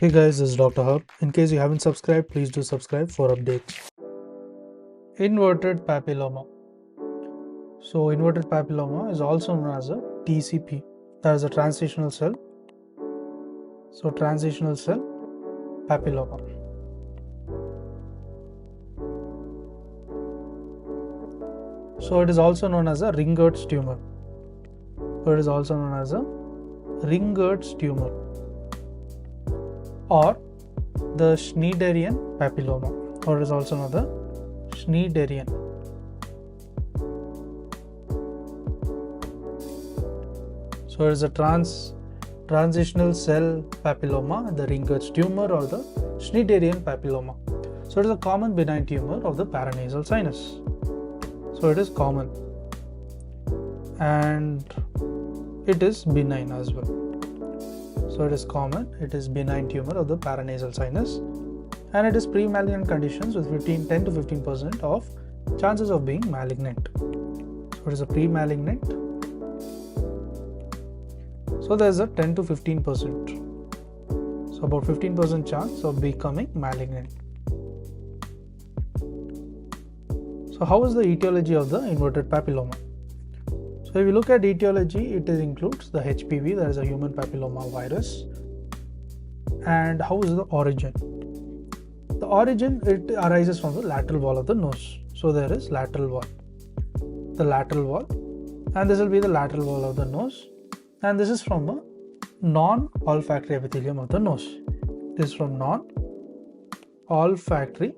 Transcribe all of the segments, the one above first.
Hey guys, this is Dr. Hub. In case you haven't subscribed, please do subscribe for updates. Inverted papilloma. So inverted papilloma is also known as a TCP. That is a transitional cell. So transitional cell papilloma. So it is also known as a Ringer's tumor. So it is also known as a Ringer's tumor or the Schneiderian papilloma, or it is also known as the Schneiderian. So it is a transitional cell papilloma, the Ringer's tumor or the Schneiderian papilloma. So it is a common benign tumor of the paranasal sinus. So it is common and it is benign as well. So it is common, it is benign tumor of the paranasal sinus, and it is pre-malignant conditions with 10 to 15% of chances of being malignant. So it is a pre-malignant. So there is a 10 to 15%. So about 15% chance of becoming malignant. So how is the etiology of the inverted papilloma? So if you look at etiology, it includes the HPV, that is a human papilloma virus. And how is the origin? The origin, it arises from the lateral wall of the nose. So there is lateral wall. The lateral wall, and this will be the lateral wall of the nose. And this is from a non-olfactory epithelium of the nose. This is from non-olfactory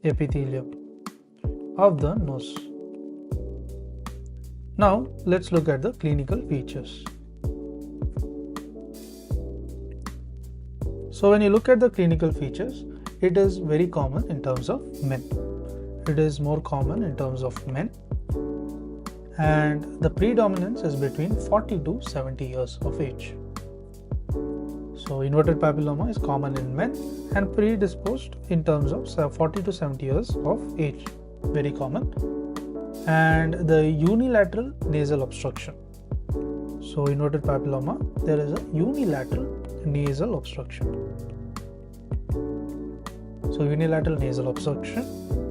epithelium of the nose. Now let's look at the clinical features. So when you look at the clinical features, it is very common in terms of men. It is more common in terms of men, and the predominance is between 40 to 70 years of age. So inverted papilloma is common in men and predisposed in terms of 40 to 70 years of age, very common. And the unilateral nasal obstruction. So inverted papilloma, there is a unilateral nasal obstruction. So unilateral nasal obstruction,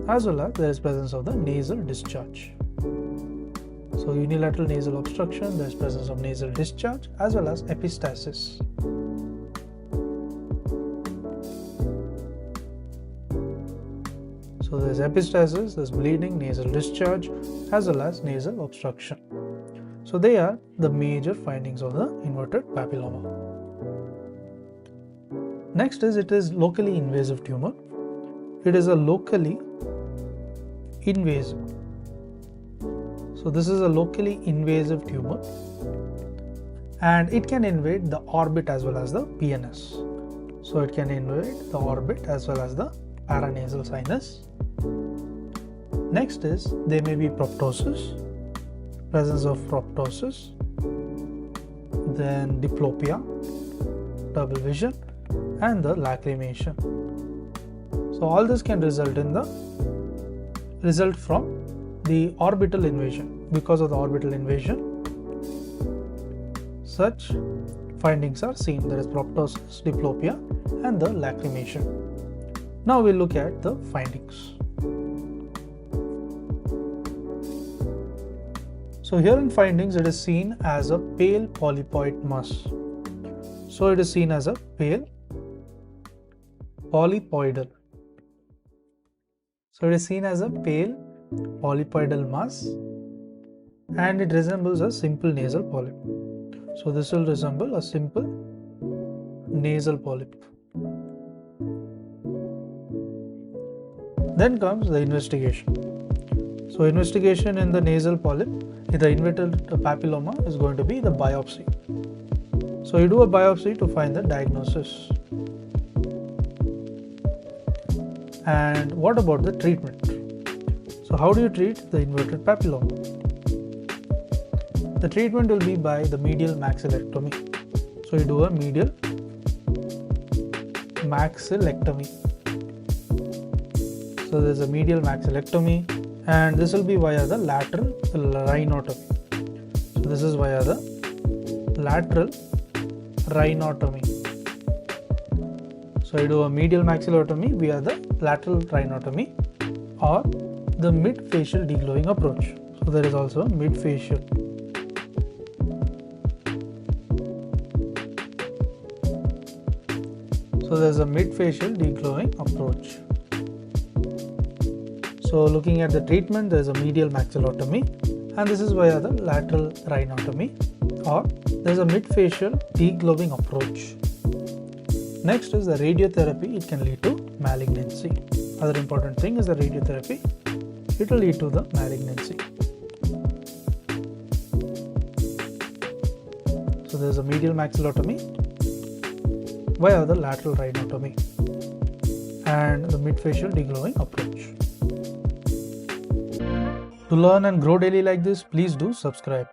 as well as there is presence of the nasal discharge. So unilateral nasal obstruction, there is presence of nasal discharge as well as epistasis. So there is epistasis, there is bleeding, nasal discharge as well as nasal obstruction. So they are the major findings of the inverted papilloma. Next is, it is locally invasive tumor. It is a locally invasive. So this is a locally invasive tumor and it can invade the orbit as well as the PNS. So it can invade the orbit as well as the paranasal sinus. Next is, there may be proptosis, presence of proptosis, then diplopia, double vision, and the lacrimation. So all this can result from the orbital invasion. Because of the orbital invasion, such findings are seen. There is proptosis, diplopia, and the lacrimation. Now we'll look at the findings. So here in findings, it is seen as a pale polypoid mass. So it is seen as a pale polypoidal. So it is seen as a pale polypoidal mass and it resembles a simple nasal polyp. So this will resemble a simple nasal polyp. Then comes the investigation. So investigation in the nasal polyp, the inverted papilloma, is going to be the biopsy. So you do a biopsy to find the diagnosis. And what about the treatment? So how do you treat the inverted papilloma? The treatment will be by the medial maxillectomy. So you do a medial maxillectomy. So there is a medial maxillectomy and this will be via the lateral rhinotomy. So this is via the lateral rhinotomy. So I do a medial maxillotomy via the lateral rhinotomy or the mid-facial deglowing approach. So there is also a mid-facial. So there is a mid-facial deglowing approach. So looking at the treatment, there is a medial maxillotomy, and this is via the lateral rhinotomy, or there is a mid-facial deglowing approach. Next is the radiotherapy. It can lead to malignancy. Other important thing is the radiotherapy. It will lead to the malignancy. So there is a medial maxillotomy via the lateral rhinotomy and the mid-facial deglowing approach. To learn and grow daily like this, please do subscribe.